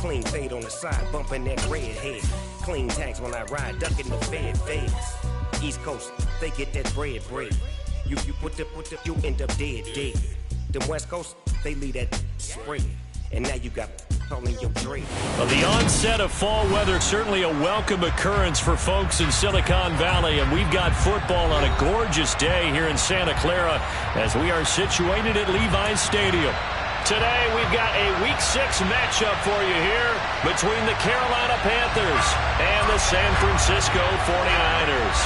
Clean fade on the side, bumping that red head. Clean tags when I ride, ducking the fades. East Coast, they get that bread. You put the, you end up dead. Them West Coast, they leave that spread. And now you got calling your dream. Well, the onset of fall weather, certainly a welcome occurrence for folks in Silicon Valley. And we've got football on a gorgeous day here in Santa Clara as we are situated at Levi's Stadium. Today, we've got a Week 6 matchup for you here between the Carolina Panthers and the San Francisco 49ers.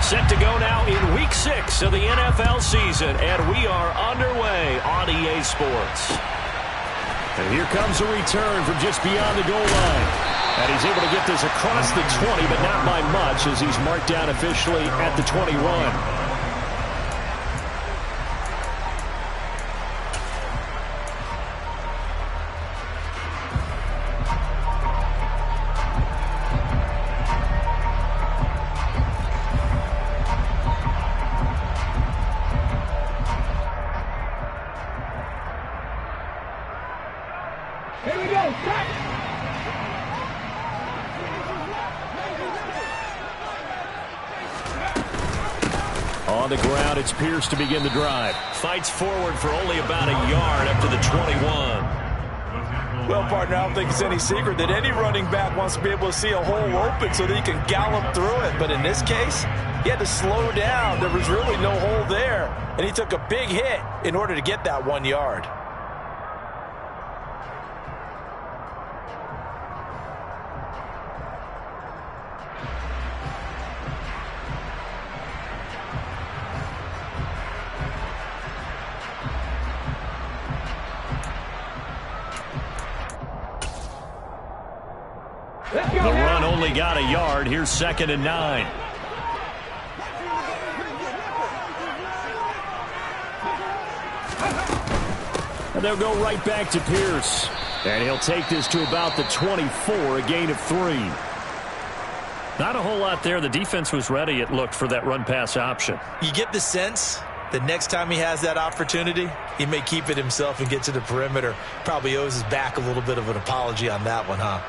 Set to go now in Week 6 of the NFL season, and we are underway on EA Sports. And here comes a return from just beyond the goal line. And he's able to get this across the 20, but not by much as he's marked down officially at the 21. On the ground, it's Pierce to begin the drive. Fights forward for only about a yard up to the 21. Well, partner, I don't think it's any secret that any running back wants to be able to see a hole open so that he can gallop through it. But in this case, he had to slow down. There was really no hole there, and he took a big hit in order to get that 1 yard. The run only got a yard. Here's 2nd and 9. And they'll go right back to Pierce. And he'll take this to about the 24, a gain of 3. Not a whole lot there. The defense was ready, it looked, for that run-pass option. You get the sense that next time he has that opportunity, he may keep it himself and get to the perimeter. Probably owes his back a little bit of an apology on that one, huh?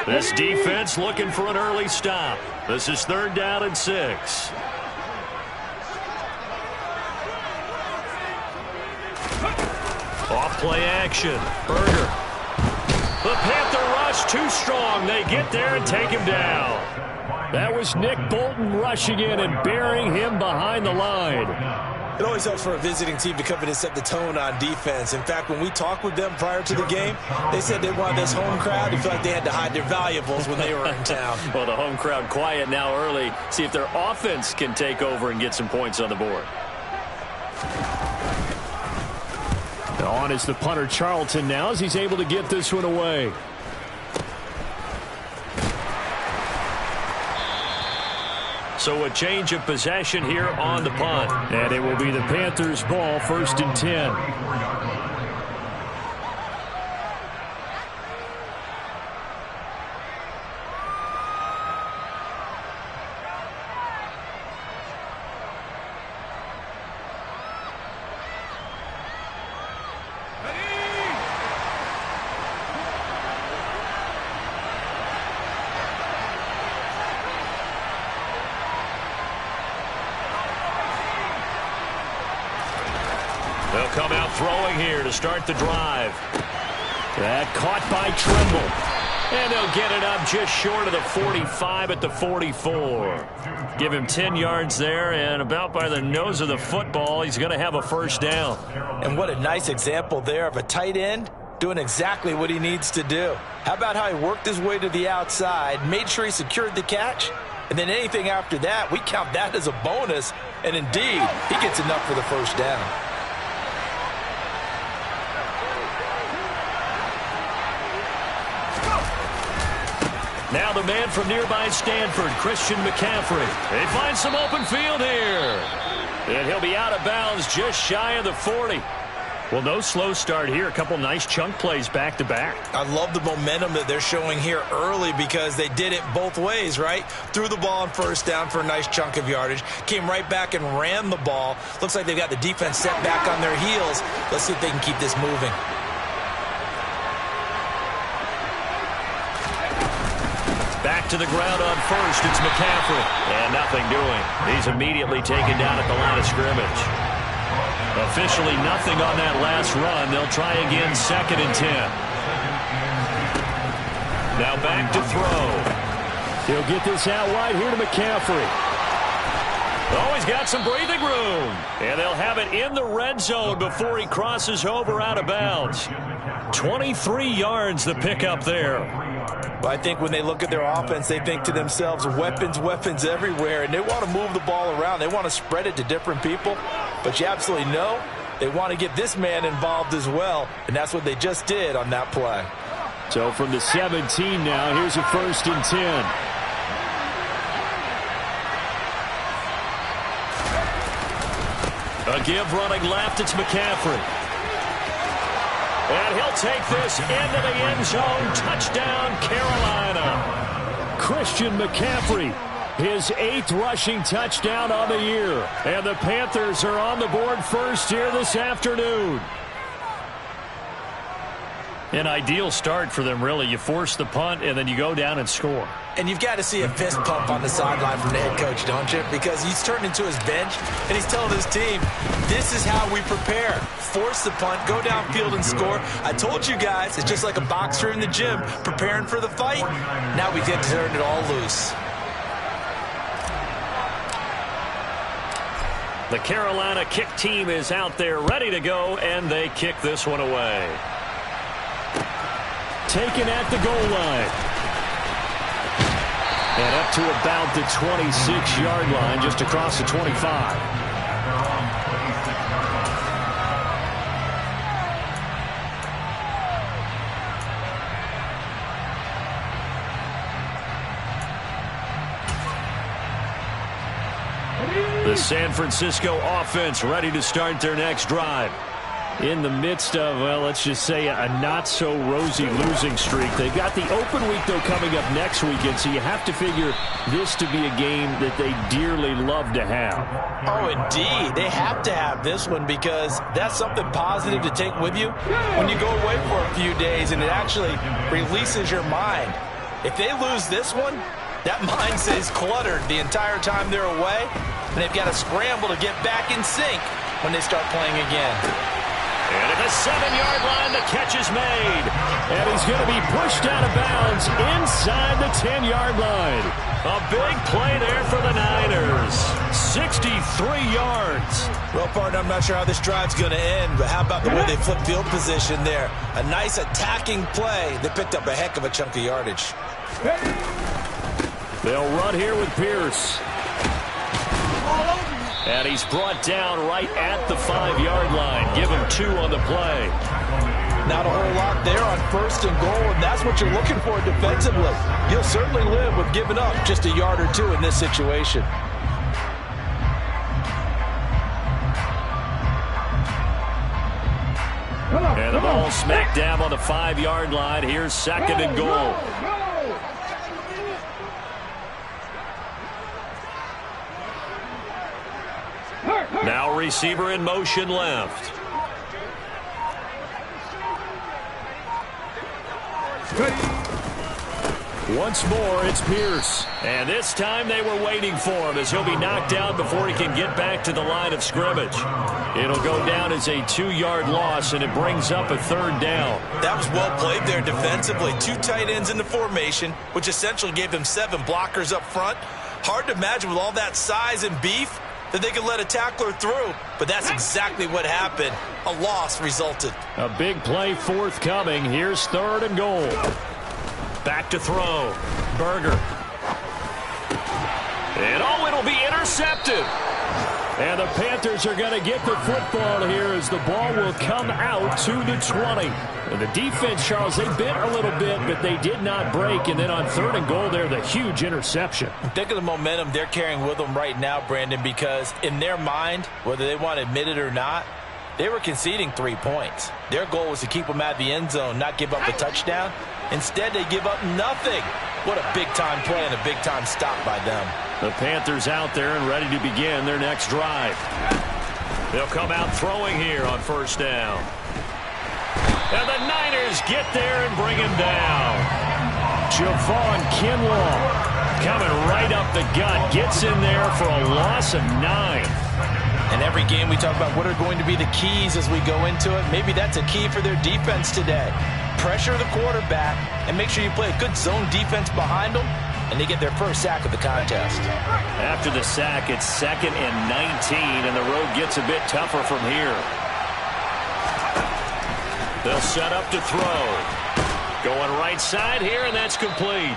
This defense looking for an early stop. This is 3rd down and 6. Off play action. Berger. The Panther rush too strong. They get there and take him down. That was Nick Bolton rushing in and burying him behind the line. It always helps for a visiting team to come in and set the tone on defense. In fact, when we talked with them prior to the game, they said they wanted this home crowd to feel like they had to hide their valuables when they were in town. Well, the home crowd quiet now early. See if their offense can take over and get some points on the board. On is the punter Charlton now as he's able to get this one away. So a change of possession here on the punt. And it will be the Panthers' ball, 1st and 10. They'll come out throwing here to start the drive. That caught by Tremble. And they'll get it up just short of the 45 at the 44. Give him 10 yards there, and about by the nose of the football, he's going to have a 1st down. And what a nice example there of a tight end doing exactly what he needs to do. How about how he worked his way to the outside, made sure he secured the catch, and then anything after that, we count that as a bonus. And indeed, he gets enough for the 1st down. Now the man from nearby Stanford, Christian McCaffrey. They find some open field here. And he'll be out of bounds just shy of the 40. Well, no slow start here. A couple nice chunk plays back-to-back. I love the momentum that they're showing here early because they did it both ways, right? Threw the ball on first down for a nice chunk of yardage. Came right back and ran the ball. Looks like they've got the defense set back on their heels. Let's see if they can keep this moving. Back to the ground on first. It's McCaffrey. And nothing doing. He's immediately taken down at the line of scrimmage. Officially nothing on that last run. They'll try again, 2nd and 10. Now back to throw. He'll get this out wide here to McCaffrey. Oh, he's got some breathing room. And they'll have it in the red zone before he crosses over out of bounds. 23 yards the pickup there. But I think when they look at their offense, they think to themselves, weapons, weapons everywhere, and they want to move the ball around. They want to spread it to different people. But you absolutely know they want to get this man involved as well, and that's what they just did on that play. So from the 17 now, here's a 1st and 10. A give running left, it's McCaffrey. And he'll take this into the end zone. Touchdown, Carolina. Christian McCaffrey, his 8th rushing touchdown on the year. And the Panthers are on the board first here this afternoon. An ideal start for them, really. You force the punt, and then you go down and score. And you've got to see a fist pump on the sideline from the head coach, don't you? Because he's turned into his bench, and he's telling his team, this is how we prepare. Force the punt, go downfield and score. I told you guys, it's just like a boxer in the gym preparing for the fight. Now we get to turn it all loose. The Carolina kick team is out there ready to go, and they kick this one away. Taken at the goal line. And up to about the 26-yard line, just across the 25. The San Francisco offense ready to start their next drive. In the midst of, well, let's just say a not-so-rosy losing streak. They've got the open week, though, coming up next weekend, so you have to figure this to be a game that they dearly love to have. Oh, indeed. They have to have this one because that's something positive to take with you when you go away for a few days, and it actually releases your mind. If they lose this one, that mind stays cluttered the entire time they're away, and they've got to scramble to get back in sync when they start playing again. And at the 7-yard line, the catch is made. And he's going to be pushed out of bounds inside the 10-yard line. A big play there for the Niners. 63 yards. Well, partner, I'm not sure how this drive's going to end, but how about the way they flip field position there? A nice attacking play. They picked up a heck of a chunk of yardage. They'll run here with Pierce. And he's brought down right at the 5-yard line. Give him 2 on the play. Not a whole lot there on 1st and goal, and that's what you're looking for defensively. You'll certainly live with giving up just a yard or 2 in this situation. And the ball smack dab on the 5-yard line. Here's 2nd and goal. Now receiver in motion left. Once more, it's Pierce. And this time they were waiting for him as he'll be knocked down before he can get back to the line of scrimmage. It'll go down as a 2-yard loss, and it brings up a 3rd down. That was well played there defensively. 2 tight ends in the formation, which essentially gave them 7 blockers up front. Hard to imagine with all that size and beef that they could let a tackler through, but that's exactly what happened. A loss resulted. A big play forthcoming. Here's 3rd and goal. Back to throw. Berger. And it'll be intercepted. And the Panthers are going to get the football here as the ball will come out to the 20. And the defense, Charles, they bit a little bit, but they did not break. And then on 3rd and goal there, the huge interception. Think of the momentum they're carrying with them right now, Brandon, because in their mind, whether they want to admit it or not, They were conceding 3 points. Their goal was to keep them out of the end zone, not give up a touchdown. Instead, they give up nothing. What a big-time play and a big-time stop by them. The Panthers out there and ready to begin their next drive. They'll come out throwing here on first down. And the Niners get there and bring him down. Javon Kinlaw coming right up the gut. Gets in there for a loss of 9. And every game we talk about what are going to be the keys as we go into it. Maybe that's a key for their defense today. Pressure the quarterback and make sure you play a good zone defense behind them, and they get their first sack of the contest. After the sack, it's 2nd and 19, and the road gets a bit tougher from here. They'll set up to throw. Going right side here, and that's complete.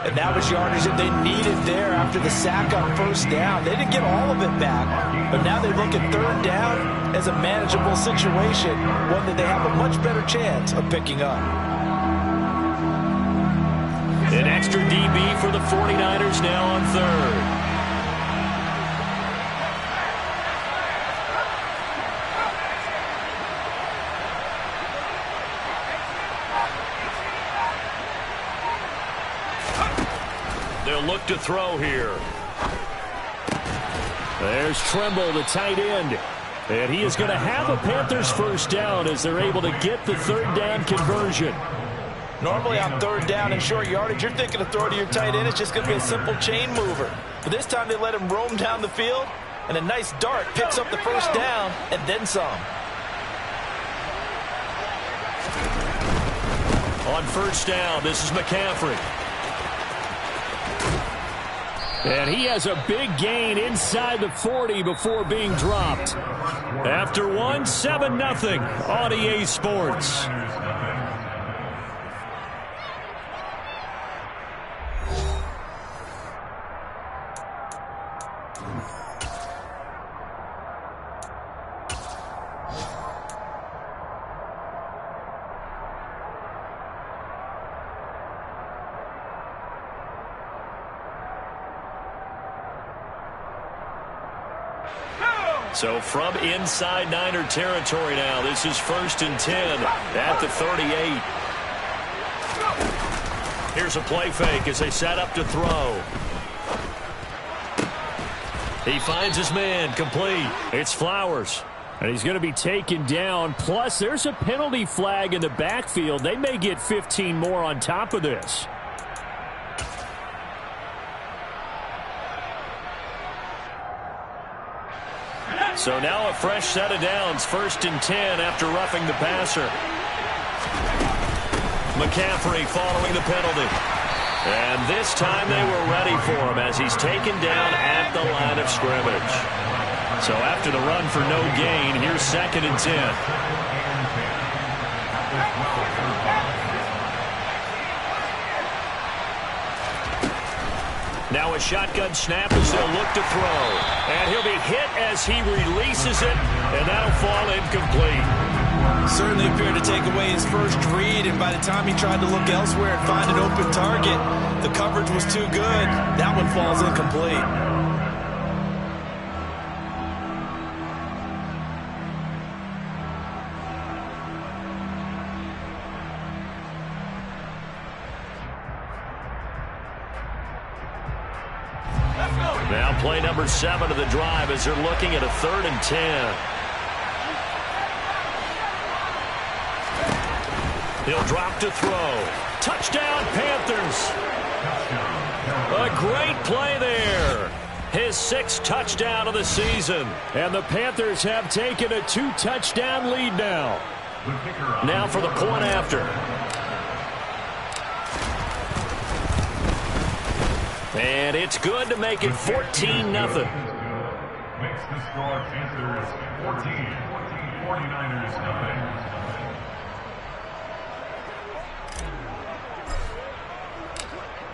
And that was yardage that they needed there after the sack on first down. They didn't get all of it back, but now they look at third down as a manageable situation, one that they have a much better chance of picking up. An extra DB for the 49ers now on third. They'll look to throw here. There's Tremble, the tight end. And he is going to have a Panthers first down as they're able to get the third down conversion. Normally on third down and short yardage, you're thinking of throw to your tight end. It's just going to be a simple chain mover. But this time they let him roam down the field, and a nice dart picks up the first down and then some. On first down, this is McCaffrey. And he has a big gain inside the 40 before being dropped. After one, 7-0 on EA Sports. So from inside Niner territory now, this is 1st and 10 at the 38. Here's a play fake as they set up to throw. He finds his man, complete. It's Flowers. And he's going to be taken down. Plus, there's a penalty flag in the backfield. They may get 15 more on top of this. So now a fresh set of downs, 1st and 10 after roughing the passer. McCaffrey following the penalty. And this time they were ready for him as he's taken down at the line of scrimmage. So after the run for no gain, here's 2nd and 10. Now a shotgun snap as they'll look to throw. And he'll be hit as he releases it, and that'll fall incomplete. Certainly appeared to take away his first read, and by the time he tried to look elsewhere and find an open target, the coverage was too good. That one falls incomplete. Now play number 7 of the drive as they're looking at a 3rd and 10. He'll drop to throw. Touchdown, Panthers. A great play there. His 6th touchdown of the season. And the Panthers have taken a 2-touchdown lead now. Now for the point after. And it's good to make it 14-0. Makes the score Panthers 14, 49ers 9.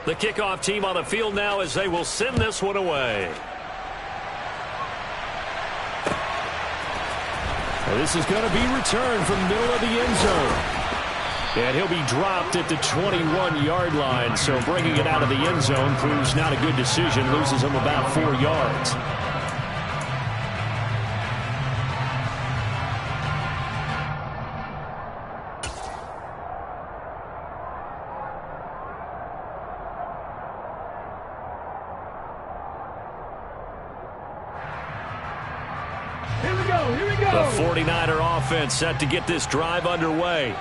The kickoff team on the field now as they will send this one away. Well, this is going to be returned from the middle of the end zone. And he'll be dropped at the 21-yard line, so bringing it out of the end zone proves not a good decision, loses him about 4 yards. The 49er offense set to get this drive underway.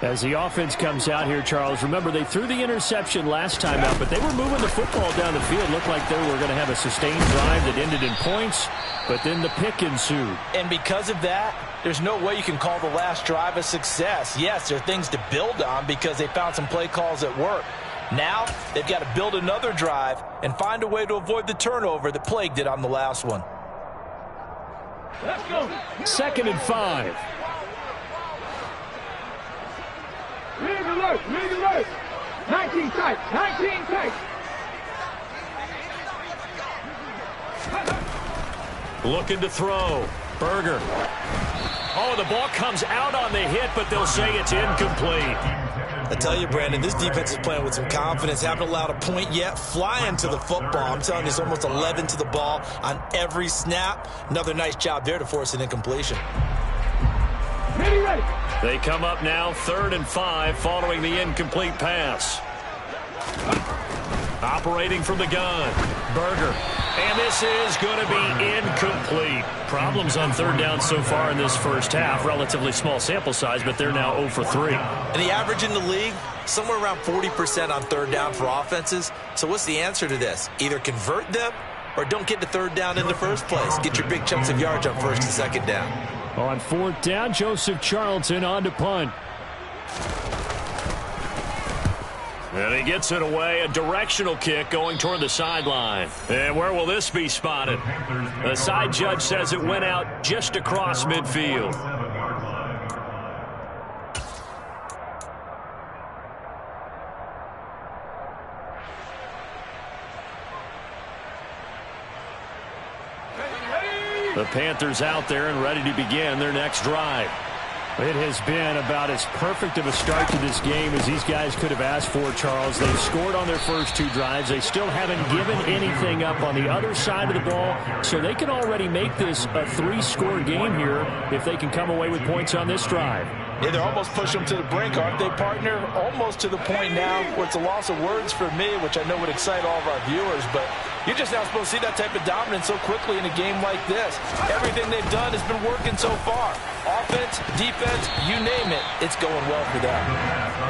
As the offense comes out here, Charles, remember they threw the interception last time out, but they were moving the football down the field. Looked like they were going to have a sustained drive that ended in points, but then the pick ensued. And because of that, there's no way you can call the last drive a success. Yes, there are things to build on because they found some play calls that work. Now, they've got to build another drive and find a way to avoid the turnover that plagued it on the last one. Let's go. 2nd and 5. League alert. 19 tight. Looking to throw. Berger. Oh, the ball comes out on the hit, but they'll say it's incomplete. I tell you, Brandon, this defense is playing with some confidence. Haven't allowed a point yet. Flying to the football. I'm telling you, it's almost 11 to the ball on every snap. Another nice job there to force an incompletion. Ready. They come up now, 3rd and 5, following the incomplete pass. Operating from the gun, Berger. And this is going to be incomplete. Problems on 3rd down so far in this first half. Relatively small sample size, but they're now 0 for 3. And the average in the league, somewhere around 40% on 3rd down for offenses. So what's the answer to this? Either convert them or don't get to 3rd down in the first place. Get your big chunks of yards on 1st and 2nd down. On 4th down, Joseph Charlton on to punt. And he gets it away, a directional kick going toward the sideline. And where will this be spotted? The side judge says it went out just across midfield. The Panthers out there and ready to begin their next drive. It has been about as perfect of a start to this game as these guys could have asked for, Charles. They've scored on their first 2 drives. They still haven't given anything up on the other side of the ball, so they can already make this a 3-score game here if they can come away with points on this drive. Yeah, they're almost pushing them to the brink, aren't they, partner? Almost to the point now where it's a loss of words for me, which I know would excite all of our viewers, but you're just now supposed to see that type of dominance so quickly in a game like this. Everything they've done has been working so far. Offense, defense, you name it, it's going well for them.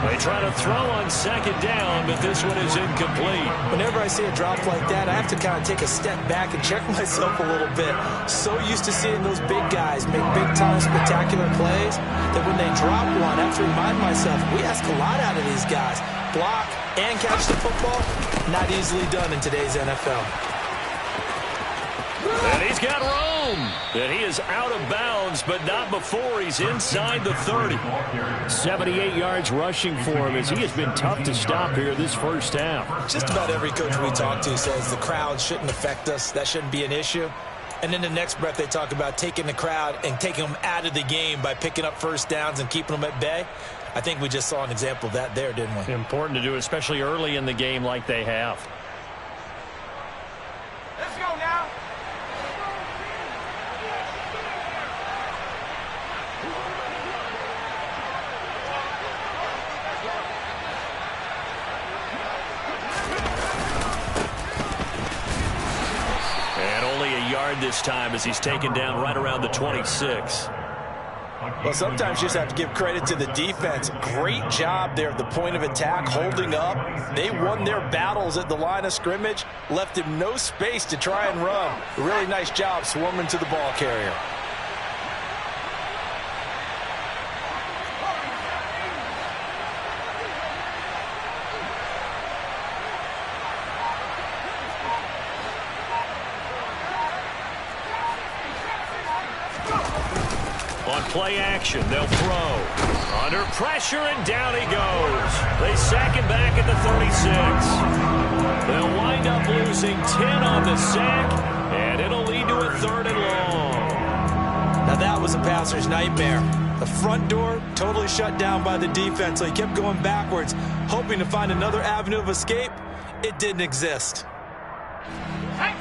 They try to throw on 2nd down, but this one is incomplete. Whenever I see a drop like that, I have to kind of take a step back and check myself a little bit. So used to seeing those big guys make big-time spectacular plays that when they drop one, I have to remind myself, we ask a lot out of these guys. Block and catch the football, not easily done in today's NFL. And he's got room. And he is out of bounds, but not before he's inside the 30. 78 yards rushing for him as he has been tough to stop here this first half. Just about every coach we talk to says the crowd shouldn't affect us. That shouldn't be an issue. And in the next breath, they talk about taking the crowd and taking them out of the game by picking up 1st downs and keeping them at bay. I think we just saw an example of that there, didn't we? Important to do, especially early in the game like they have. Let's go now. And only a yard this time as he's taken down right around the 26. Well, sometimes you just have to give credit to the defense. Great job there at the point of attack, holding up. They won their battles at the line of scrimmage, left him no space to try and run. A really nice job swarming to the ball carrier. On play action, they'll throw. Under pressure, and down he goes. They sack him back at the 36. They'll wind up losing 10 on the sack, and it'll lead to a 3rd and long. Now that was a passer's nightmare. The front door totally shut down by the defense, so he kept going backwards, hoping to find another avenue of escape. It didn't exist.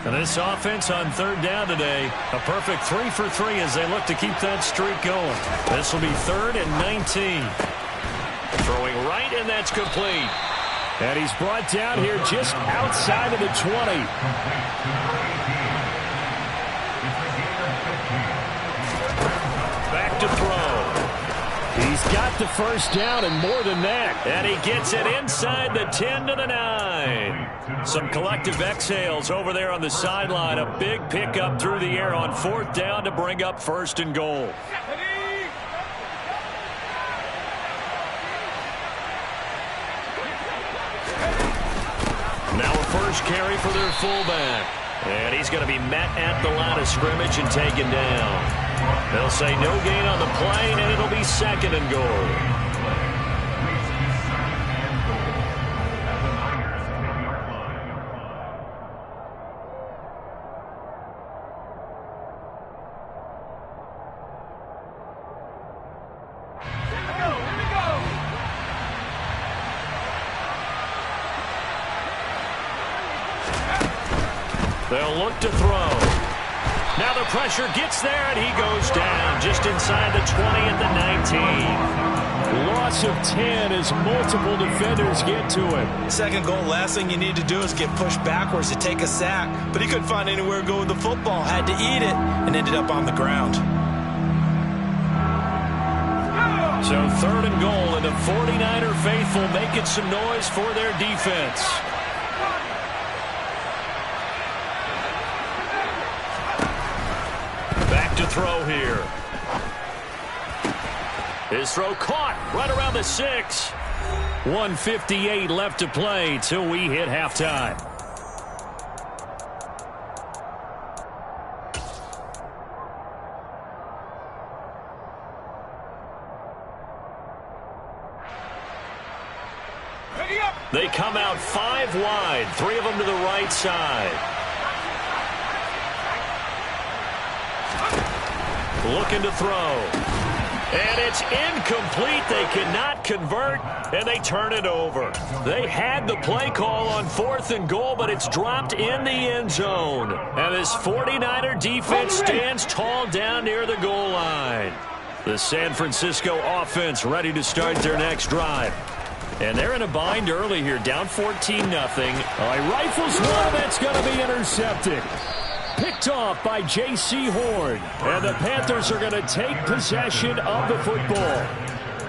And this offense on 3rd down today, a perfect 3 for 3 as they look to keep that streak going. This will be 3rd and 19. Throwing right, and that's complete. And he's brought down here just outside of the 20. get the first down and more than that. And he gets it inside the 10 to the 9. Some collective exhales over there on the sideline. A big pickup through the air on 4th down to bring up 1st and goal. Now a first carry for their fullback. And he's going to be met at the line of scrimmage and taken down. They'll say no gain on the play, and it'll be 2nd and goal. They'll look to throw. Now the pressure gets there, and he goes down just inside the 20 at the 19. Loss of 10 as multiple defenders get to him. 2nd goal, last thing you need to do is get pushed backwards to take a sack. But he couldn't find anywhere to go with the football, had to eat it, and ended up on the ground. So 3rd and goal, and the 49er faithful making some noise for their defense. Back to throw here. His throw caught right around the 6. 1:58 left to play till we hit halftime. They come out 5 wide, 3 of them to the right side. Looking to throw. And it's incomplete. They cannot convert, and they turn it over. They had the play call on 4th and goal, but it's dropped in the end zone. And this 49er defense stands tall down near the goal line. The San Francisco offense ready to start their next drive. And they're in a bind early here, down 14-0. He rifles one that's going to be intercepted. Picked off by J.C. Horn. And the Panthers are going to take possession of the football.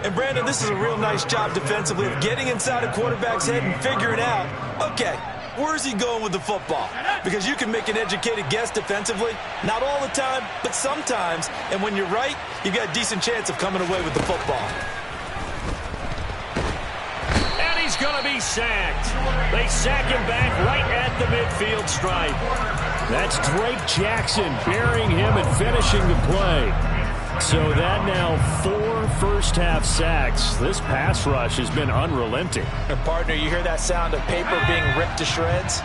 And, Brandon, this is a real nice job defensively of getting inside a quarterback's head and figuring out, okay, where's he going with the football? Because you can make an educated guess defensively. Not all the time, but sometimes. And when you're right, you've got a decent chance of coming away with the football. And he's going to be sacked. They sack him back right at the midfield stripe. That's Drake Jackson burying him and finishing the play. So that now 4 first-half sacks. This pass rush has been unrelenting. And, partner, you hear that sound of paper being ripped to shreds?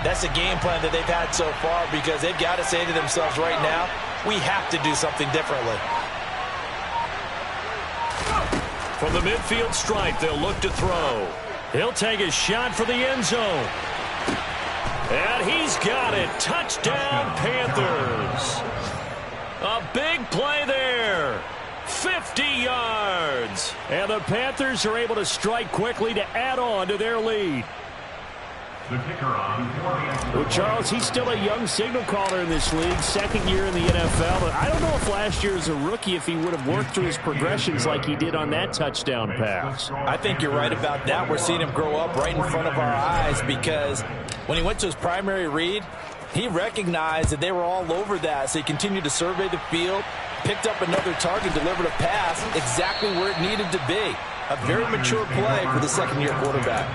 That's the game plan that they've had so far because they've got to say to themselves right now, we have to do something differently. From the midfield stripe, they'll look to throw. He'll take a shot for the end zone. And he's got it. Touchdown, Panthers. A big play there. 50 yards. And the Panthers are able to strike quickly to add on to their lead. Well, Charles, he's still a young signal caller in this league, 2nd year in the NFL. But I don't know if last year as a rookie if he would have worked through his progressions like he did on that touchdown pass. I think you're right about that. We're seeing him grow up right in front of our eyes because when he went to his primary read, he recognized that they were all over that. So he continued to survey the field, picked up another target, delivered a pass exactly where it needed to be. A very mature play for the 2nd-year quarterback.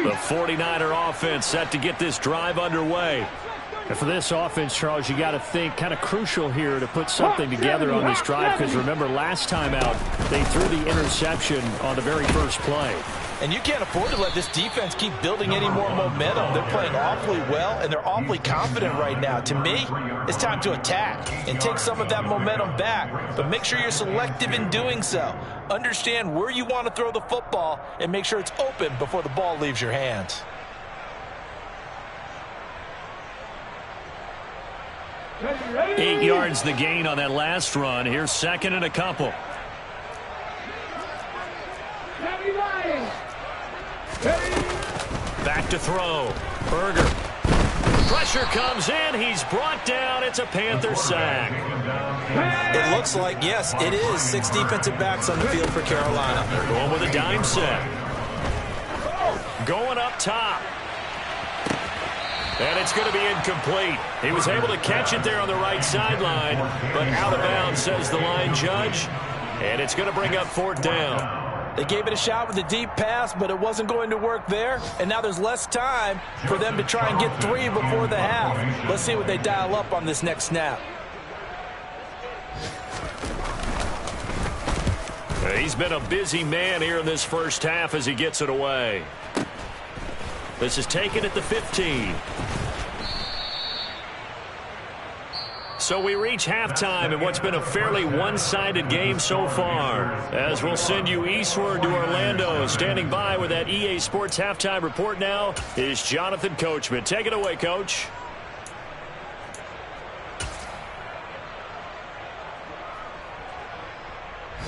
The 49er offense set to get this drive underway. And for this offense, Charles, you got to think kind of crucial here to put something together on this drive because remember last time out they threw the interception on the very first play. And you can't afford to let this defense keep building any more momentum. They're playing awfully well, and they're awfully confident right now. To me, it's time to attack and take some of that momentum back. But make sure you're selective in doing so. Understand where you want to throw the football and make sure it's open before the ball leaves your hands. Eight yards the gain on that last run. Here's 2nd and a couple. Back to throw. Berger. Pressure comes in. He's brought down. It's a Panther sack. It looks like, yes, it is 6 defensive backs on the field for Carolina. They're going with a dime set. Going up top. And it's going to be incomplete. He was able to catch it there on the right sideline, but out of bounds, says the line judge. And it's going to bring up 4th down. They gave it a shot with a deep pass, but it wasn't going to work there. And now there's less time for them to try and get 3 before the half. Let's see what they dial up on this next snap. He's been a busy man here in this first half as he gets it away. This is taken at the 15. So we reach halftime in what's been a fairly one-sided game so far. As we'll send you eastward to Orlando. Standing by with that EA Sports halftime report now is Jonathan Coachman. Take it away, Coach.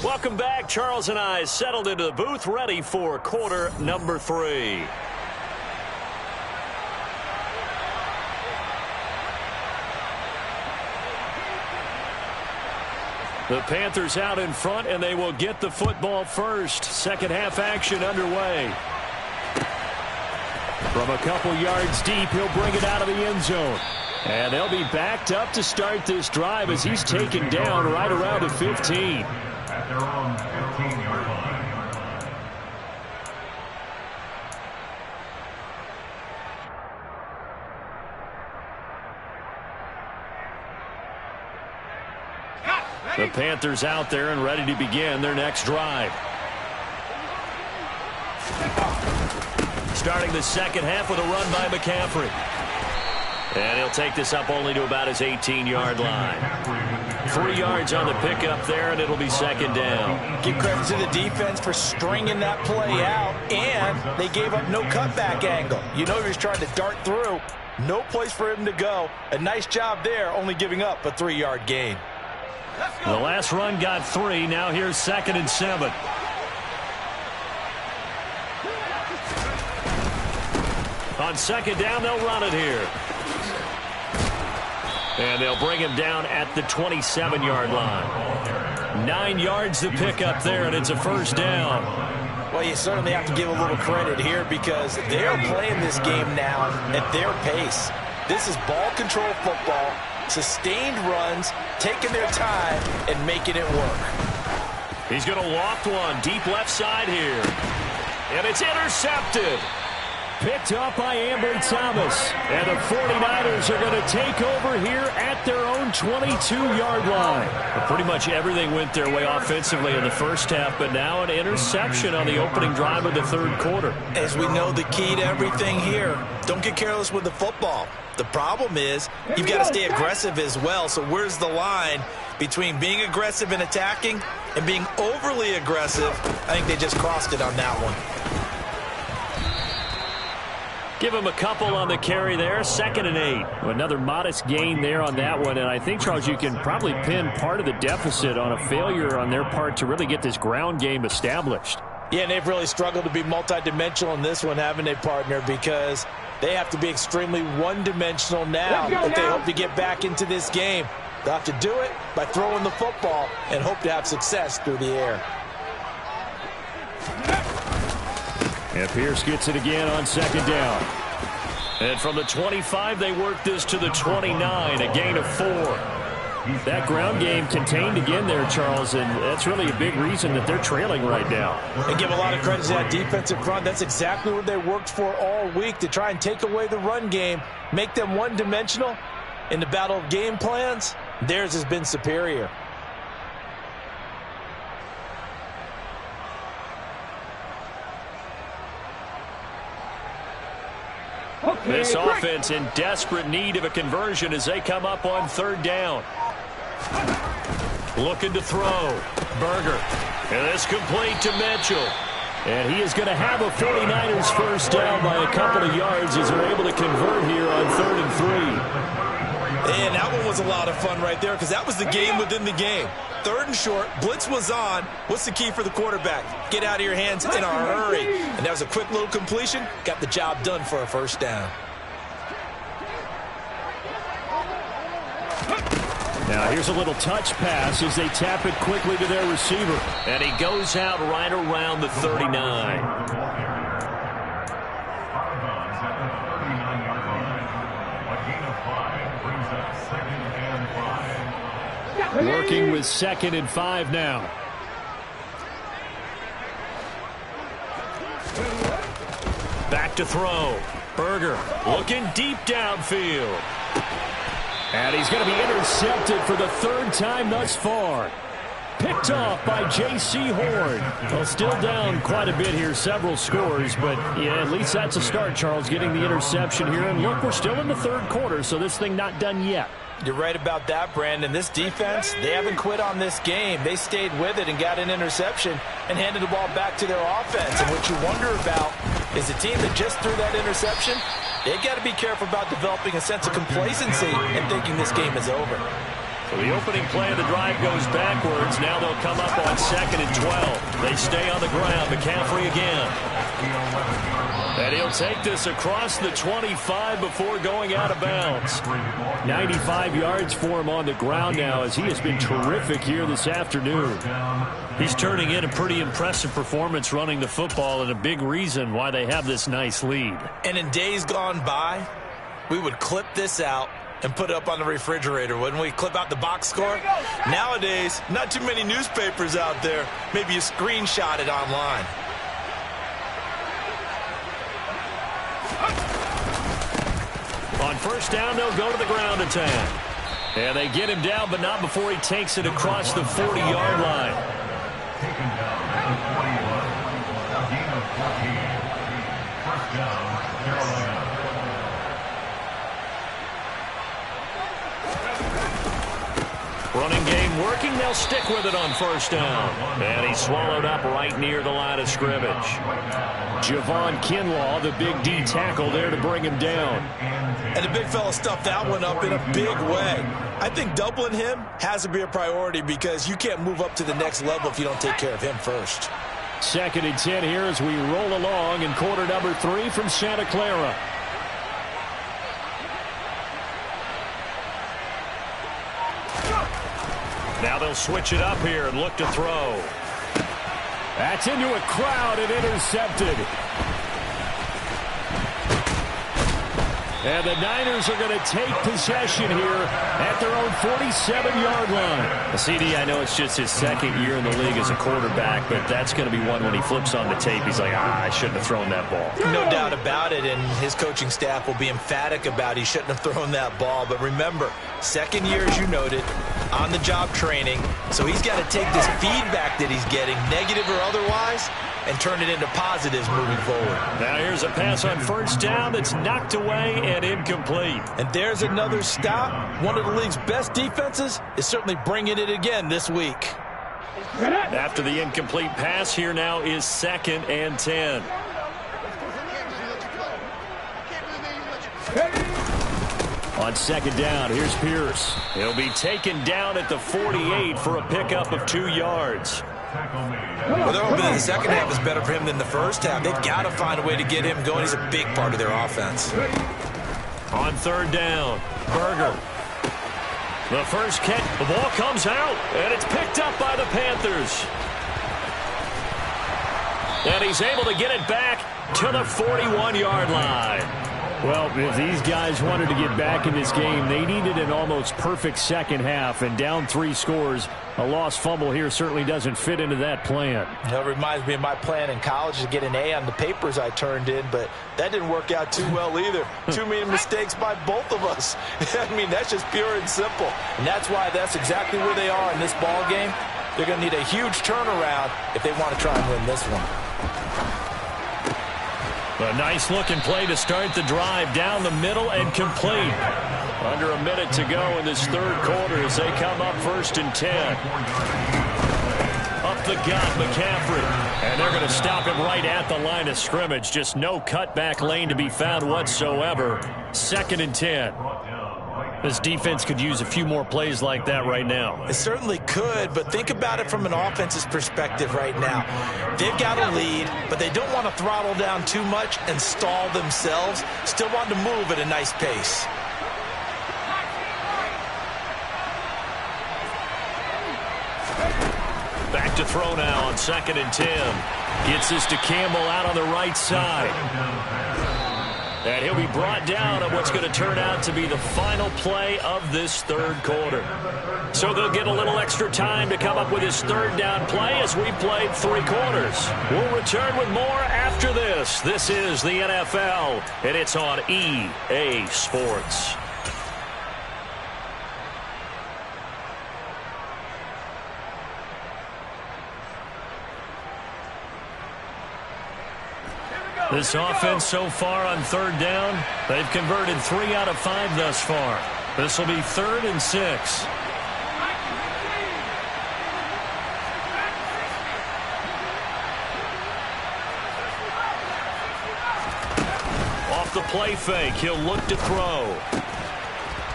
Welcome back. Charles and I settled into the booth, ready for quarter number 3. The Panthers out in front, and they will get the football first. Second half action underway. From a couple yards deep, he'll bring it out of the end zone. And they'll be backed up to start this drive as he's taken down right around the 15. At their own 15-yard line. The Panthers out there and ready to begin their next drive. Starting the second half with a run by McCaffrey. And he'll take this up only to about his 18-yard line. 3 yards on the pickup there, and it'll be second down. Give credit to the defense for stringing that play out, and they gave up no cutback angle. You know he was trying to dart through. No place for him to go. A nice job there, only giving up a 3-yard gain. The last run got 3. Now here's 2nd and 7. On second down, they'll run it here. And they'll bring him down at the 27-yard line. 9 yards to pick up there, and it's a first down. Well, you certainly have to give a little credit here because they're playing this game now at their pace. This is ball control football, sustained runs, taking their time, and making it work. He's going to loft one deep left side here. And it's intercepted. Picked up by Ambry Thomas. And the 49ers are going to take over here at their own 22-yard line. But pretty much everything went their way offensively in the first half, but now an interception on the opening drive of the third quarter. As we know, the key to everything here, don't get careless with the football. The problem is you've got to stay aggressive as well. So where's the line between being aggressive and attacking and being overly aggressive? I think they just crossed it on that one. Give him a couple on the carry there. 2nd and 8. Another modest gain there on that one. And I think, Charles, you can probably pin part of the deficit on a failure on their part to really get this ground game established. Yeah, and they've really struggled to be multidimensional in this one, haven't they, partner? Because they have to be extremely one-dimensional now if they hope to get back into this game. They'll have to do it by throwing the football and hope to have success through the air. And Pierce gets it again on second down. And from the 25, they work this to the 29, a gain of 4. That ground game contained again there, Charles, and that's really a big reason that they're trailing right now. And give a lot of credit to that defensive front. That's exactly what they worked for all week, to try and take away the run game, make them one-dimensional. In the battle of game plans, theirs has been superior. This offense in desperate need of a conversion as they come up on third down. Looking to throw. Berger. And it's complete to Mitchell. And he is going to have a 49ers first down by a couple of yards as they're able to convert here on 3rd and 3. And that one was a lot of fun right there because that was the game within the game. 3rd and short, blitz was on. What's the key for the quarterback? Get out of your hands in a hurry. And that was a quick little completion. Got the job done for a first down. Now here's a little touch pass as they tap it quickly to their receiver. And he goes out right around the 39. Working with 2nd and 5 now. Back to throw. Berger looking deep downfield. And he's going to be intercepted for the 3rd time thus far. Picked off by J.C. Horn. Well, still down quite a bit here, several scores, but yeah, at least that's a start, Charles, getting the interception here. And look, we're still in the 3rd quarter, so this thing not done yet. You're right about that, Brandon. This defense, they haven't quit on this game. They stayed with it and got an interception and handed the ball back to their offense. And what you wonder about is the team that just threw that interception, they've got to be careful about developing a sense of complacency and thinking this game is over. So the opening play of the drive goes backwards. Now they'll come up on 2nd and 12. They stay on the ground. McCaffrey again. And he'll take this across the 25 before going out of bounds. 95 yards for him on the ground now as he has been terrific here this afternoon. He's turning in a pretty impressive performance running the football and a big reason why they have this nice lead. And in days gone by, we would clip this out and put it up on the refrigerator, wouldn't we? Clip out the box score. Nowadays, not too many newspapers out there. Maybe you screenshot it online. On 1st down, they'll go to the ground attack. And they get him down, but not before he takes it across the 40-yard line. Taken down at the 41. A gain of 14. 1st down, Carolina. Running game working. They'll stick with it on 1st down. And he's swallowed up right near the line of scrimmage. Javon Kinlaw, the big D tackle there to bring him down. And the big fella stuffed that one up in a big way. I think doubling him has to be a priority because you can't move up to the next level if you don't take care of him first. 2nd and 10 here as we roll along in quarter number 3 from Santa Clara. Now they'll switch it up here and look to throw. That's into a crowd and intercepted. And the Niners are going to take possession here at their own 47-yard line. CD, I know it's just his 2nd year in the league as a quarterback, but that's going to be one when he flips on the tape. He's like, I shouldn't have thrown that ball. No doubt about it, and his coaching staff will be emphatic about he shouldn't have thrown that ball. But remember, 2nd year, as you noted, on-the-job training. So he's got to take this feedback that he's getting, negative or otherwise, and turn it into positives moving forward. Now here's a pass on 1st down that's knocked away and incomplete. And there's another stop. One of the league's best defenses is certainly bringing it again this week. After the incomplete pass, here now is 2nd and 10. On 2nd down, here's Pierce. He'll be taken down at the 48 for a pickup of 2 yards. Well, they're hoping that the second half is better for him than the first half. They've got to find a way to get him going. He's a big part of their offense. On 3rd down, Berger. The first catch, the ball comes out, and it's picked up by the Panthers. And he's able to get it back to the 41-yard line. Well, if these guys wanted to get back in this game, they needed an almost perfect second half, and down 3 scores. A lost fumble here certainly doesn't fit into that plan. That reminds me of my plan in college to get an A on the papers I turned in, but that didn't work out too well either. Too many mistakes by both of us. I mean, that's just pure and simple. And that's why that's exactly where they are in this ball game. They're going to need a huge turnaround if they want to try and win this one. A nice-looking play to start the drive down the middle and complete. Under a minute to go in this 3rd quarter as they come up 1st and 10. Up the gut, McCaffrey. And they're going to stop him right at the line of scrimmage. Just no cutback lane to be found whatsoever. 2nd and 10. This defense could use a few more plays like that right now. It certainly could, but think about it from an offense's perspective right now. They've got a lead, but they don't want to throttle down too much and stall themselves. Still want to move at a nice pace. Back to throw now on 2nd and 10. Gets this to Campbell out on the right side. And he'll be brought down on what's going to turn out to be the final play of this third quarter. So they'll get a little extra time to come up with his third down play as we played 3 quarters. We'll return with more after this. This is the NFL, and it's on EA Sports. This offense so far on 3rd down, they've converted 3 out of 5 thus far. This will be 3rd and 6. Off the play fake, he'll look to throw.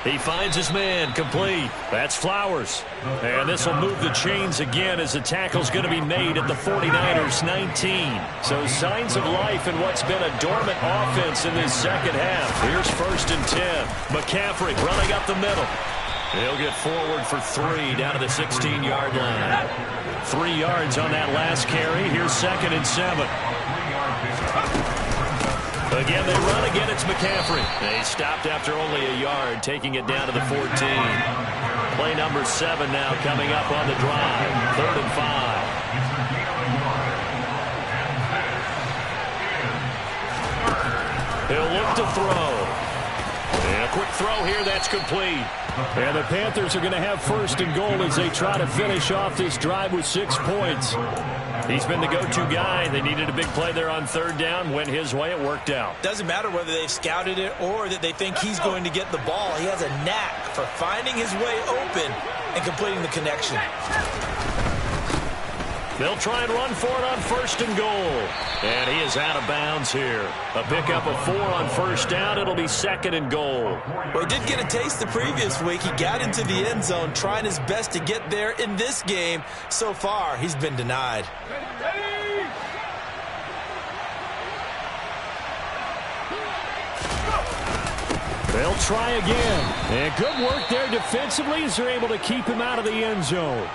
He finds his man, complete. That's Flowers. And this will move the chains again as the tackle's going to be made at the 49ers 19. So signs of life in what's been a dormant offense in this second half. Here's 1st and 10. McCaffrey running up the middle. He'll get forward for 3 down to the 16-yard line. 3 yards on that last carry. Here's 2nd and 7. Again, they run. Again, it's McCaffrey. They stopped after only a yard, taking it down to the 14. Play number 7 now coming up on the drive. 3rd and 5. He'll look to throw. And a quick throw here. That's complete. And the Panthers are going to have 1st and goal as they try to finish off this drive with 6 points. He's been the go-to guy. They needed a big play there on 3rd down. Went his way. It worked out. Doesn't matter whether they've scouted it or that they think he's going to get the ball. He has a knack for finding his way open and completing the connection. They'll try and run for it on 1st and goal. And he is out of bounds here. A pickup of 4 on 1st down. It'll be 2nd and goal. Well, he did get a taste the previous week. He got into the end zone trying his best to get there in this game. So far, he's been denied. They'll try again. And good work there defensively as they're able to keep him out of the end zone.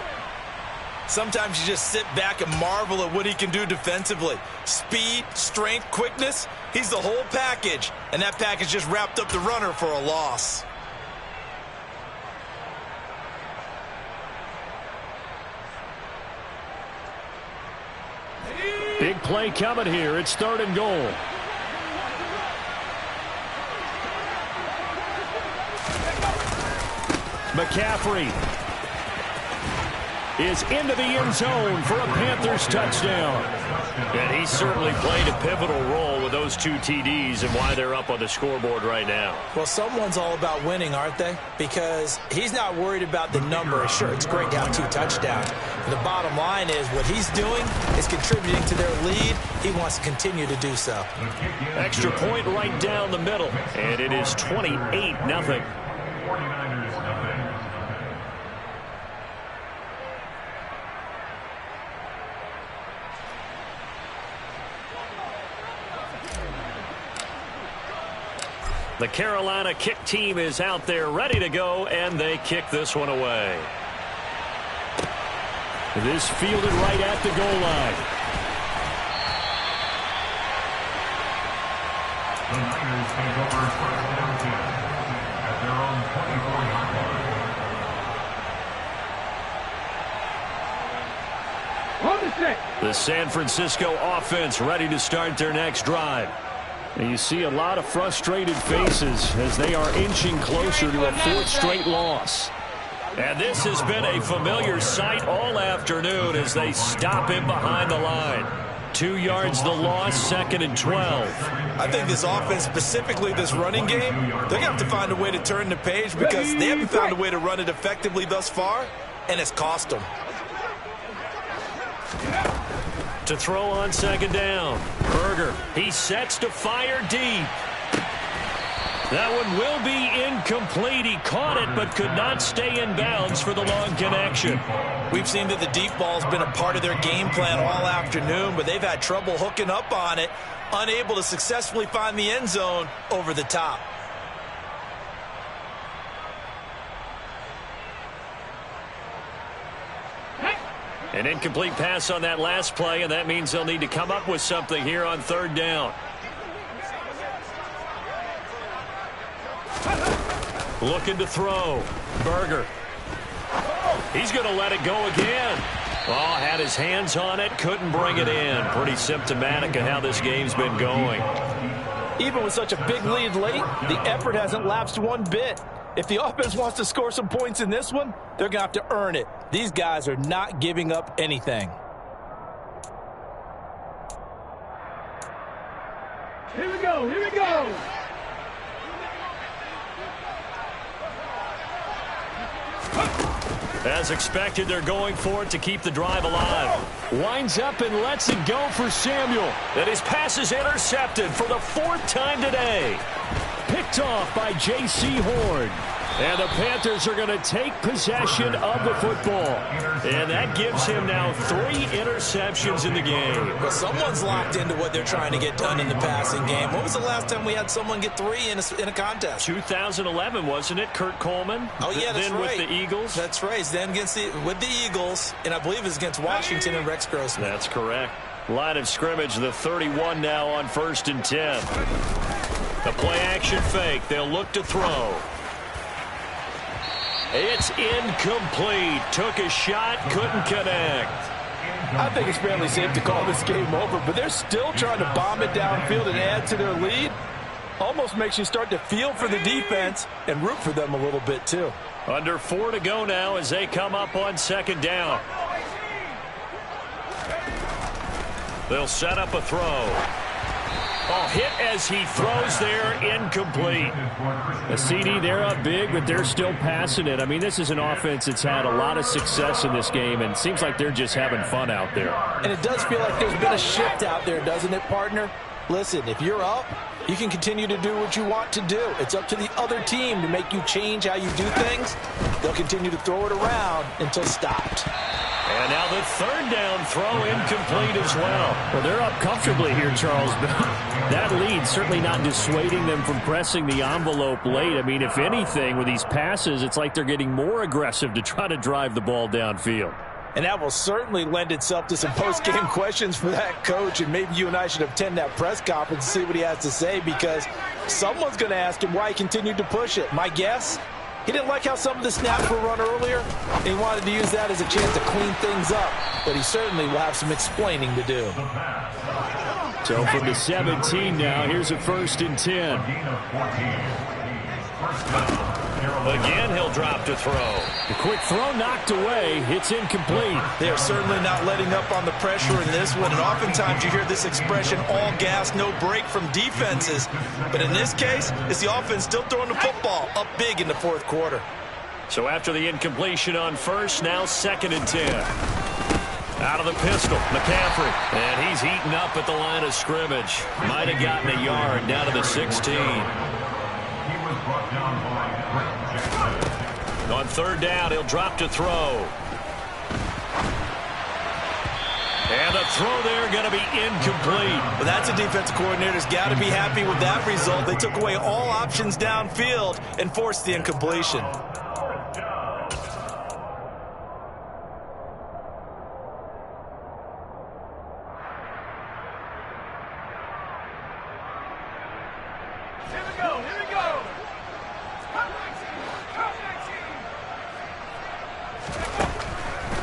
Sometimes you just sit back and marvel at what he can do defensively. Speed, strength, quickness, he's the whole package. And that package just wrapped up the runner for a loss. Big play coming here. It's 3rd and goal. McCaffrey is into the end zone for a Panthers touchdown. And he certainly played a pivotal role with those 2 TDs and why they're up on the scoreboard right now. Well, someone's all about winning, aren't they? Because he's not worried about the number. Sure, it's great to have 2 touchdowns. But the bottom line is what he's doing is contributing to their lead. He wants to continue to do so. Extra point right down the middle. And it is 28-0. The Carolina kick team is out there ready to go, and they kick this one away. This fielded right at the goal line. The Niners take over 1st and 10 at their own 24-yard line. On the set. The San Francisco offense ready to start their next drive. And you see a lot of frustrated faces as they are inching closer to a 4th straight loss. And this has been a familiar sight all afternoon as they stop him behind the line. 2 yards the loss, 2nd and 12. I think this offense, specifically this running game, they're going to have to find a way to turn the page because they haven't found a way to run it effectively thus far, and it's cost them. To throw on 2nd down. Berger, he sets to fire deep. That one will be incomplete. He caught it but could not stay in bounds for the long connection. We've seen that the deep ball's been a part of their game plan all afternoon, but they've had trouble hooking up on it, unable to successfully find the end zone over the top. An incomplete pass on that last play, and that means they'll need to come up with something here on third down. Looking to throw. Berger. He's going to let it go again. Oh, had his hands on it, couldn't bring it in. Pretty symptomatic of how this game's been going. Even with such a big lead late, the effort hasn't lapsed one bit. If the offense wants to score some points in this one, they're going to have to earn it. These guys are not giving up anything. Here we go, here we go. As expected, they're going for it to keep the drive alive. Winds up and lets it go for Samuel. And his pass is intercepted for the 4th time today. Picked off by J.C. Horn. And the Panthers are going to take possession of the football. And that gives him now 3 interceptions in the game. Well, someone's locked into what they're trying to get done in the passing game. When was the last time we had someone get 3 in a contest? 2011, wasn't it? Kurt Coleman? Oh, yeah, that's then right. With the Eagles? That's right. Then with the Eagles, and I believe it was against Washington and Rex Grossman. That's correct. Line of scrimmage, the 31 now on 1st and 10. The play-action fake. They'll look to throw. It's incomplete. Took a shot, couldn't connect. I think it's fairly safe to call this game over, but they're still trying to bomb it downfield and add to their lead. Almost makes you start to feel for the defense and root for them a little bit, too. Under 4 to go now as they come up on 2nd down. They'll set up a throw. Oh, hit as he throws there, incomplete. The CD, they're up big, but they're still passing it. I mean, this is an offense that's had a lot of success in this game, and it seems like they're just having fun out there. And it does feel like there's been a shift out there, doesn't it, partner? Listen, if you're up, you can continue to do what you want to do. It's up to the other team to make you change how you do things. They'll continue to throw it around until stopped. And now the 3rd down throw incomplete as well. Well, they're up comfortably here, Charles. That lead certainly not dissuading them from pressing the envelope late. I mean, if anything, with these passes, it's like they're getting more aggressive to try to drive the ball downfield. And that will certainly lend itself to some post-game questions for that coach. And maybe you and I should attend that press conference and see what he has to say, because someone's going to ask him why he continued to push it. My guess? He didn't like how some of the snaps were run earlier, and he wanted to use that as a chance to clean things up. But he certainly will have some explaining to do. So from the 17 now, here's a 1st and 10. Again, he'll drop to throw. The quick throw knocked away. It's incomplete. They are certainly not letting up on the pressure in this one, and oftentimes you hear this expression, all gas, no break from defenses. But in this case, it's the offense still throwing the football up big in the 4th quarter. So after the incompletion on 1st, now 2nd and 10. Out of the pistol, McCaffrey. And he's heating up at the line of scrimmage. Might have gotten a yard down to the 16. On 3rd down, he'll drop to throw. And a throw there going to be incomplete. Well, that's a defensive coordinator's got to be happy with that result. They took away all options downfield and forced the incompletion.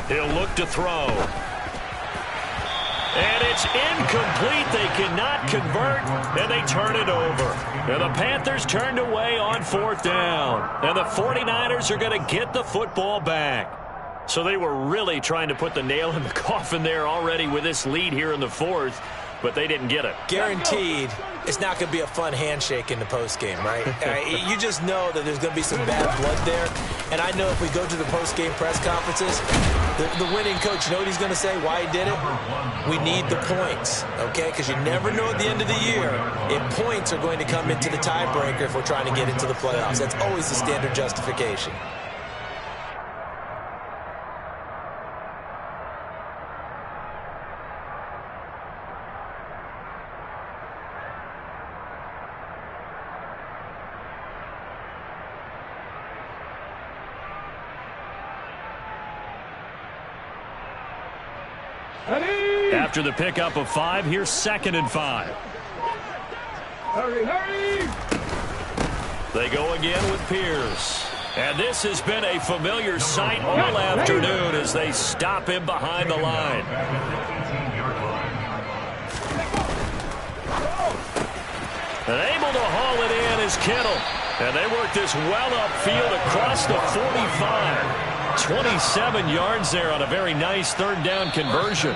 He'll look to throw. And it's incomplete. They cannot convert, and they turn it over. And the Panthers turned away on 4th down. And the 49ers are going to get the football back. So they were really trying to put the nail in the coffin there already with this lead here in the 4th. but they didn't get it. Guaranteed it's not going to be a fun handshake in the postgame, right? You just know that there's going to be some bad blood there. And I know if we go to the postgame press conferences, the winning coach, you know what he's going to say, why he did it? We need the points, okay? Because you never know at the end of the year if points are going to come into the tiebreaker if we're trying to get into the playoffs. That's always the standard justification. After the pickup of 5, here's 2nd and 5. Hurry, hurry! They go again with Pierce. And this has been a familiar sight all afternoon as they stop him behind the line. And able to haul it in is Kittle. And they work this well upfield across the 45. 27 yards there on a very nice 3rd down conversion.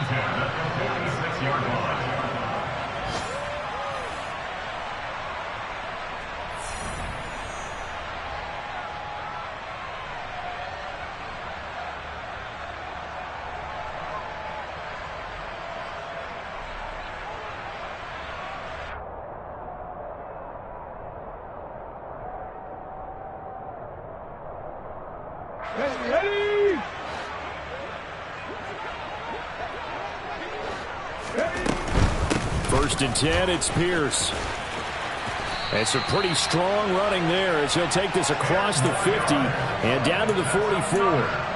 Ready! First and 10, it's Pierce. It's a pretty strong running there as he'll take this across the 50 and down to the 44.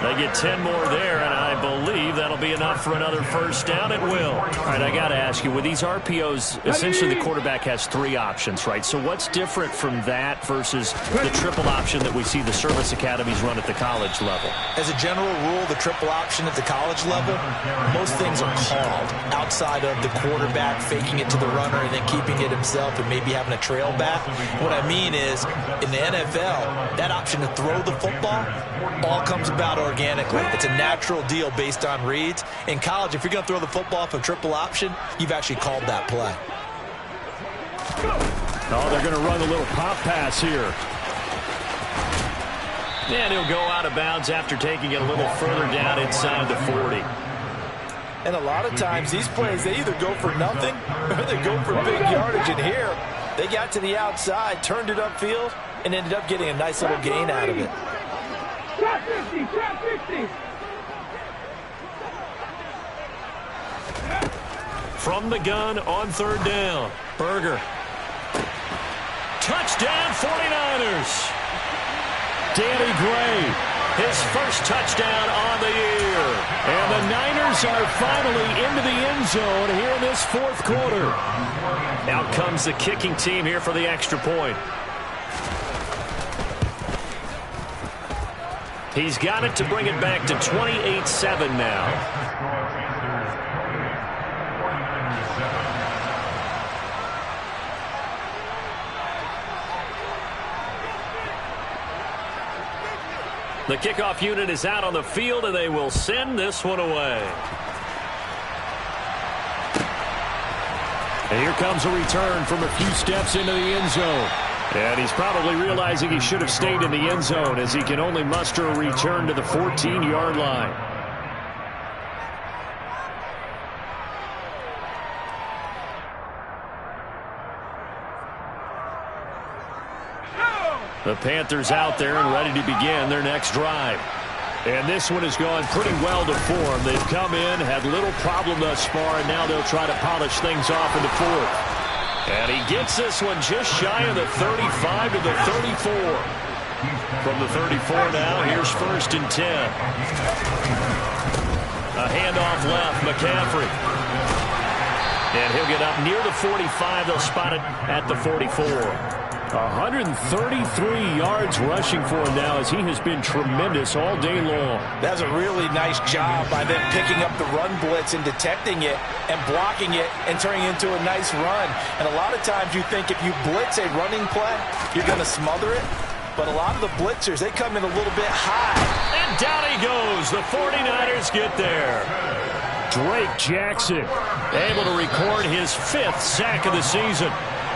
They get 10 more there, and I believe that'll be enough for another first down. It will. All right, I got to ask you, with these RPOs, essentially the quarterback has 3 options, right? So what's different from that versus the triple option that we see the service academies run at the college level? As a general rule, the triple option at the college level, most things are called outside of the quarterback faking it to the runner and then keeping it himself and maybe having a trail back. What I mean is, in the NFL, that option to throw the football all comes about organically. It's a natural deal based on reads. In college, if you're going to throw the football for triple option, you've actually called that play. Oh, they're going to run a little pop pass here. And he'll go out of bounds after taking it a little further down inside the 40. And a lot of times, these plays, they either go for nothing or they go for big yardage. And here, they got to the outside, turned it upfield, and ended up getting a nice little gain out of it. Shot 50, shot 50! From the gun on 3rd down. Berger. Touchdown 49ers. Danny Gray, his first touchdown on the year. And the Niners are finally into the end zone here in this 4th quarter. Out comes the kicking team here for the extra point. He's got it to bring it back to 28-7 now. The kickoff unit is out on the field, and they will send this one away. And here comes a return from a few steps into the end zone. And he's probably realizing he should have stayed in the end zone as he can only muster a return to the 14-yard line. The Panthers out there and ready to begin their next drive. And this one has gone pretty well to form. They've come in, had little problem thus far, and now they'll try to polish things off in the 4th. And he gets this one just shy of the 35 to the 34. From the 34 now, here's 1st and 10. A handoff left, McCaffrey. And he'll get up near the 45. They'll spot it at the 44. 133 yards rushing for him now as he has been tremendous all day long. That's a really nice job by them picking up the run blitz and detecting it and blocking it and turning it into a nice run. And a lot of times you think if you blitz a running play, you're going to smother it. But a lot of the blitzers, they come in a little bit high. And down he goes. The 49ers get there. Drake Jackson able to record his 5th sack of the season.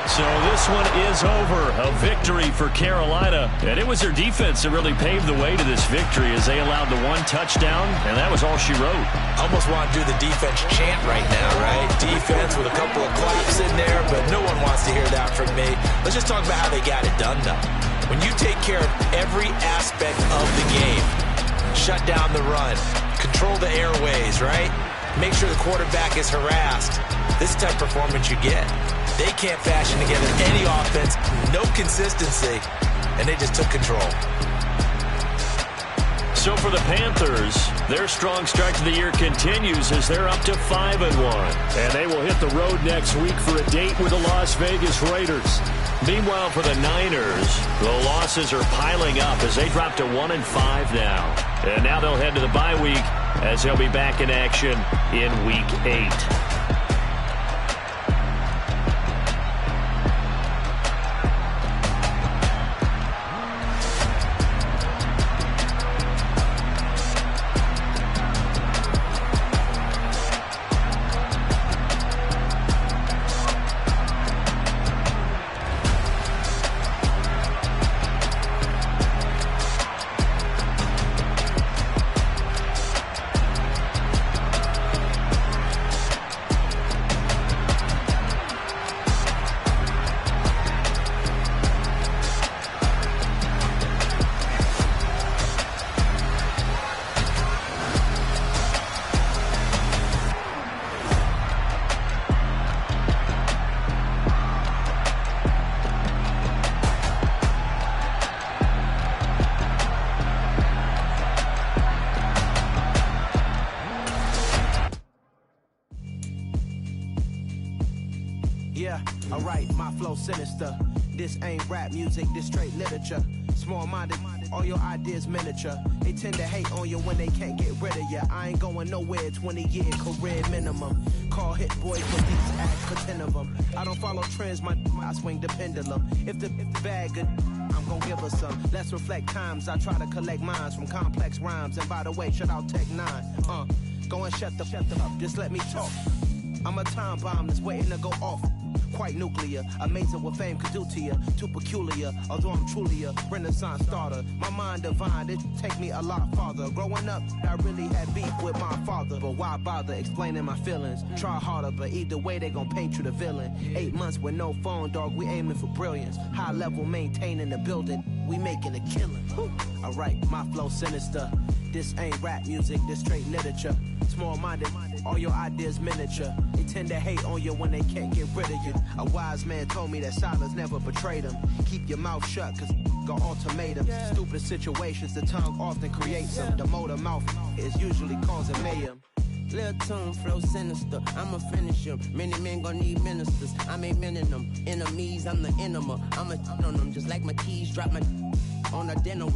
So this one is over. A victory for Carolina. And it was their defense that really paved the way to this victory as they allowed the 1 touchdown, and that was all she wrote. Almost want to do the defense chant right now, right? Defense with a couple of claps in there, but no one wants to hear that from me. Let's just talk about how they got it done, though. When you take care of every aspect of the game, shut down the run, control the airways, right? Make sure the quarterback is harassed. This type of performance you get. They can't fashion together any offense, no consistency, and they just took control. So for the Panthers, their strong start to the year continues as they're up to 5-1. And they will hit the road next week for a date with the Las Vegas Raiders. Meanwhile, for the Niners, the losses are piling up as they drop to 1-5 now. And now they'll head to the bye week as they'll be back in action in Week 8. Yeah, alright, my flow sinister. This ain't rap music, this straight literature. Small-minded, all your ideas miniature. They tend to hate on you when they can't get rid of you. I ain't going nowhere, 20-year career minimum. Call hit boys for these acts for 10 of them. I don't follow trends, I swing the pendulum. If the bag good, I'm gonna give her some. Let's reflect times, I try to collect minds from complex rhymes. And by the way, shout out Tech 9. Go and shut the up, just let me talk. I'm a time bomb that's waiting to go off. Quite nuclear, amazing what fame could do to you. Too peculiar, although I'm truly a renaissance starter. My mind divine, it take me a lot farther. Growing up, I really had beef with my father. But why bother explaining my feelings? Try harder, but either way they gon' paint you the villain. 8 months with no phone, dog, we aiming for brilliance. High level maintaining the building, we making a killing. Alright, my flow sinister. This ain't rap music, this straight literature. Small-minded, all your ideas miniature. They tend to hate on you when they can't get rid of you. A wise man told me that silence never betrayed him. Keep your mouth shut, cause got ultimatums. Stupid situations, the tongue often creates them. The motor mouth is usually causing mayhem. Lil' tune, flow sinister, I'ma finish him. Many men gon' need ministers, I'm a men in them. Enemies, I'm the enema. I'ma on them, just like my keys, drop my on a dinner.